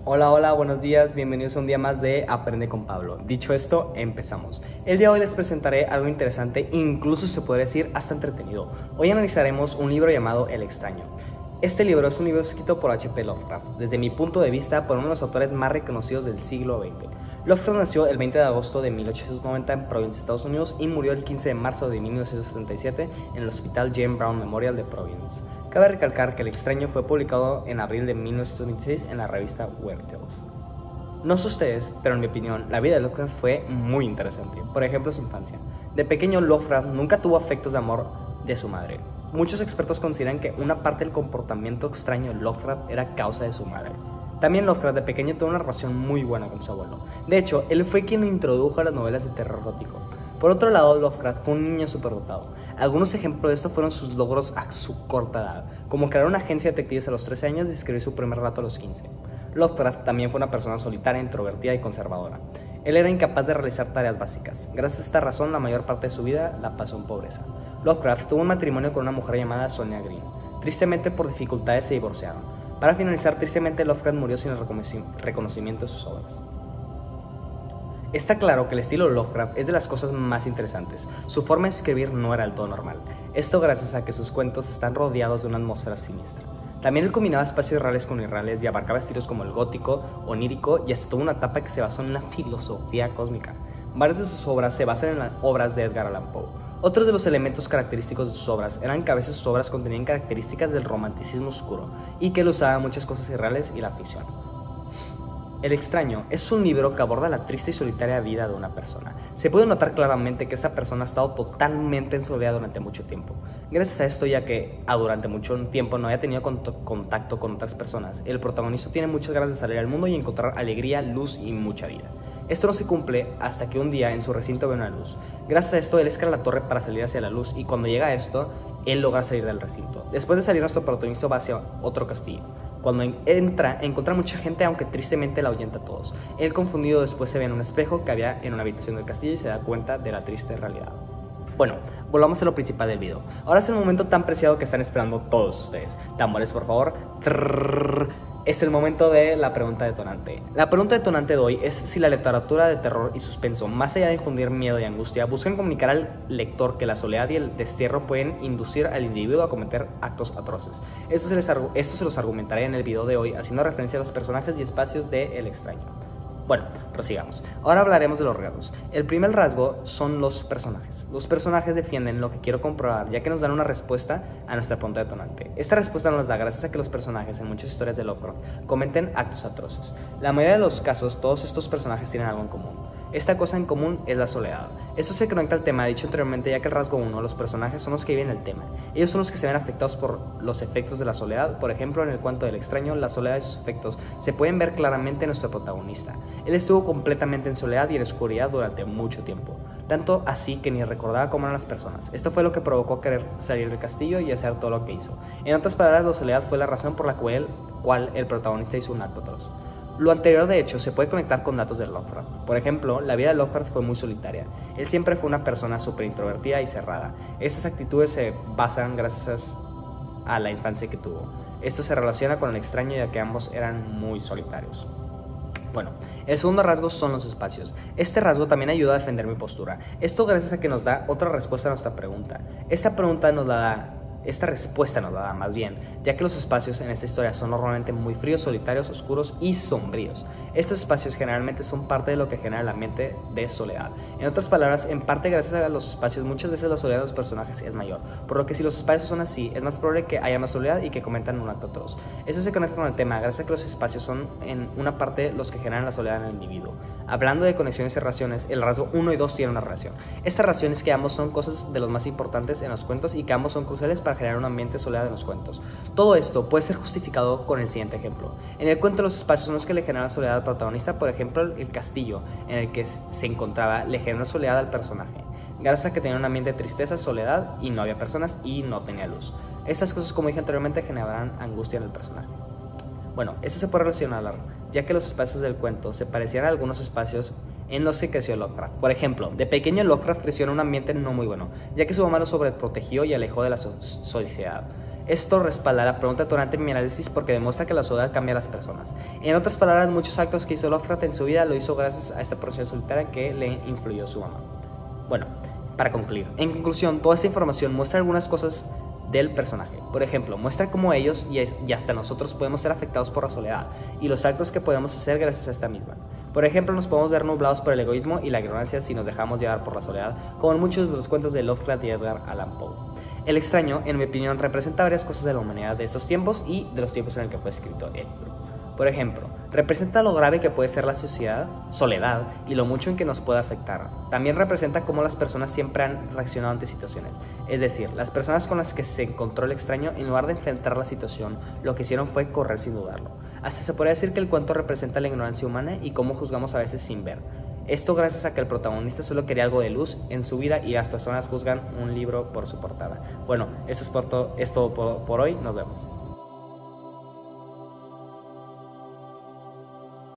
Hola, hola, buenos días, bienvenidos a un día más de Aprende con Pablo. Dicho esto, empezamos. El día de hoy les presentaré algo interesante, incluso se podría decir hasta entretenido. Hoy analizaremos un libro llamado El extraño. Este libro es un libro escrito por H.P. Lovecraft, desde mi punto de vista por uno de los autores más reconocidos del siglo XX. Lovecraft nació el 20 de agosto de 1890 en Providence, Estados Unidos, y murió el 15 de marzo de 1977 en el Hospital James Brown Memorial de Providence. Cabe recalcar que El extraño fue publicado en abril de 1926 en la revista Weird Tales. No sé ustedes, pero en mi opinión, la vida de Lovecraft fue muy interesante. Por ejemplo, su infancia. De pequeño, Lovecraft nunca tuvo afectos de amor de su madre. Muchos expertos consideran que una parte del comportamiento extraño de Lovecraft era causa de su madre. También Lovecraft de pequeño tuvo una relación muy buena con su abuelo. De hecho, él fue quien lo introdujo a las novelas de terror gótico. Por otro lado, Lovecraft fue un niño superdotado. Algunos ejemplos de esto fueron sus logros a su corta edad, como crear una agencia de detectives a los 13 años y escribir su primer relato a los 15. Lovecraft también fue una persona solitaria, introvertida y conservadora. Él era incapaz de realizar tareas básicas. Gracias a esta razón, la mayor parte de su vida la pasó en pobreza. Lovecraft tuvo un matrimonio con una mujer llamada Sonia Green. Tristemente, por dificultades se divorciaron. Para finalizar, tristemente, Lovecraft murió sin el reconocimiento de sus obras. Está claro que el estilo de Lovecraft es de las cosas más interesantes. Su forma de escribir no era del todo normal. Esto gracias a que sus cuentos están rodeados de una atmósfera siniestra. También él combinaba espacios reales con irreales y abarcaba estilos como el gótico, onírico y hasta tuvo una etapa que se basó en la filosofía cósmica. Varias de sus obras se basan en las obras de Edgar Allan Poe. Otros de los elementos característicos de sus obras eran que a veces sus obras contenían características del romanticismo oscuro y que él usaba muchas cosas irreales y la ficción. El extraño es un libro que aborda la triste y solitaria vida de una persona. Se puede notar claramente que esta persona ha estado totalmente en soledad durante mucho tiempo. Gracias a esto, ya que durante mucho tiempo no había tenido contacto con otras personas, el protagonista tiene muchas ganas de salir al mundo y encontrar alegría, luz y mucha vida. Esto no se cumple hasta que un día en su recinto ve una luz. Gracias a esto, él escala la torre para salir hacia la luz y cuando llega a esto, él logra salir del recinto. Después de salir, nuestro protagonista va hacia otro castillo. Cuando encuentra mucha gente, aunque tristemente la ahuyenta a todos. Él, confundido, después se ve en un espejo que había en una habitación del castillo y se da cuenta de la triste realidad. Bueno, volvamos a lo principal del video. Ahora es el momento tan preciado que están esperando todos ustedes. Tambores, por favor. Es el momento de la pregunta detonante. La pregunta detonante de hoy es si la literatura de terror y suspenso, más allá de infundir miedo y angustia, buscan comunicar al lector que la soledad y el destierro pueden inducir al individuo a cometer actos atroces. Esto se los argumentaré en el video de hoy, haciendo referencia a los personajes y espacios de El extraño. Bueno, prosigamos. Ahora hablaremos de los rasgos. El primer rasgo son los personajes. Los personajes defienden lo que quiero comprobar, ya que nos dan una respuesta a nuestra pregunta detonante. Esta respuesta nos da gracias a que los personajes en muchas historias de Lovecraft cometen actos atroces. La mayoría de los casos, todos estos personajes tienen algo en común. Esta cosa en común es la soledad. Esto se conecta al tema dicho anteriormente, ya que el rasgo 1, los personajes son los que viven el tema. Ellos son los que se ven afectados por los efectos de la soledad. Por ejemplo, en el cuento del extraño, la soledad y sus efectos se pueden ver claramente en nuestro protagonista. Él estuvo completamente en soledad y en oscuridad durante mucho tiempo, tanto así que ni recordaba cómo eran las personas. Esto fue lo que provocó querer salir del castillo y hacer todo lo que hizo. En otras palabras, la soledad fue la razón por la cual el protagonista hizo un acto atroz. Lo anterior, de hecho, se puede conectar con datos de Lovecraft. Por ejemplo, la vida de Lovecraft fue muy solitaria. Él siempre fue una persona súper introvertida y cerrada. Estas actitudes se basan gracias a la infancia que tuvo. Esto se relaciona con el extraño, ya que ambos eran muy solitarios. Bueno, el segundo rasgo son los espacios. Este rasgo también ayuda a defender mi postura. Esto gracias a que nos da otra respuesta a nuestra pregunta. Esta respuesta nos la da más bien, ya que los espacios en esta historia son normalmente muy fríos, solitarios, oscuros y sombríos. Estos espacios generalmente son parte de lo que genera el ambiente de soledad. En otras palabras, en parte gracias a los espacios, muchas veces la soledad de los personajes es mayor, por lo que si los espacios son así, es más probable que haya más soledad y que cometan un acto atroz. Eso se conecta con el tema, gracias a que los espacios son en una parte los que generan la soledad en el individuo. Hablando de conexiones y relaciones, el rasgo 1 y 2 tienen una relación. Esta relación es que ambos son cosas de los más importantes en los cuentos y que ambos son cruciales para generar un ambiente de soledad en los cuentos. Todo esto puede ser justificado con el siguiente ejemplo. En el cuento, los espacios son los que le generan soledad al protagonista. Por ejemplo, el castillo en el que se encontraba le generó soledad al personaje, gracias a que tenía un ambiente de tristeza, soledad y no había personas y no tenía luz. Estas cosas, como dije anteriormente, generarán angustia en el personaje. Bueno, esto se puede relacionar, ya que los espacios del cuento se parecían a algunos espacios en los que creció Lovecraft. Por ejemplo, de pequeño Lovecraft creció en un ambiente no muy bueno, ya que su mamá lo sobreprotegió y alejó de la sociedad. Esto respalda la pregunta durante mi análisis porque demuestra que la soledad cambia a las personas. En otras palabras, muchos actos que hizo Lovecraft en su vida lo hizo gracias a esta persona solitaria que le influyó su mamá. Bueno, para concluir, en conclusión, toda esta información muestra algunas cosas del personaje. Por ejemplo, muestra cómo ellos y hasta nosotros podemos ser afectados por la soledad y los actos que podemos hacer gracias a esta misma. Por ejemplo, nos podemos ver nublados por el egoísmo y la ignorancia si nos dejamos llevar por la soledad, como en muchos de los cuentos de Lovecraft y Edgar Allan Poe. El extraño, en mi opinión, representa varias cosas de la humanidad de estos tiempos y de los tiempos en el que fue escrito el libro. Por ejemplo, representa lo grave que puede ser la soledad y lo mucho en que nos puede afectar. También representa cómo las personas siempre han reaccionado ante situaciones. Es decir, las personas con las que se encontró el extraño, en lugar de enfrentar la situación, lo que hicieron fue correr sin dudarlo. Hasta se podría decir que el cuento representa la ignorancia humana y cómo juzgamos a veces sin ver. Esto gracias a que el protagonista solo quería algo de luz en su vida y las personas juzgan un libro por su portada. Bueno, eso es todo por hoy. Nos vemos.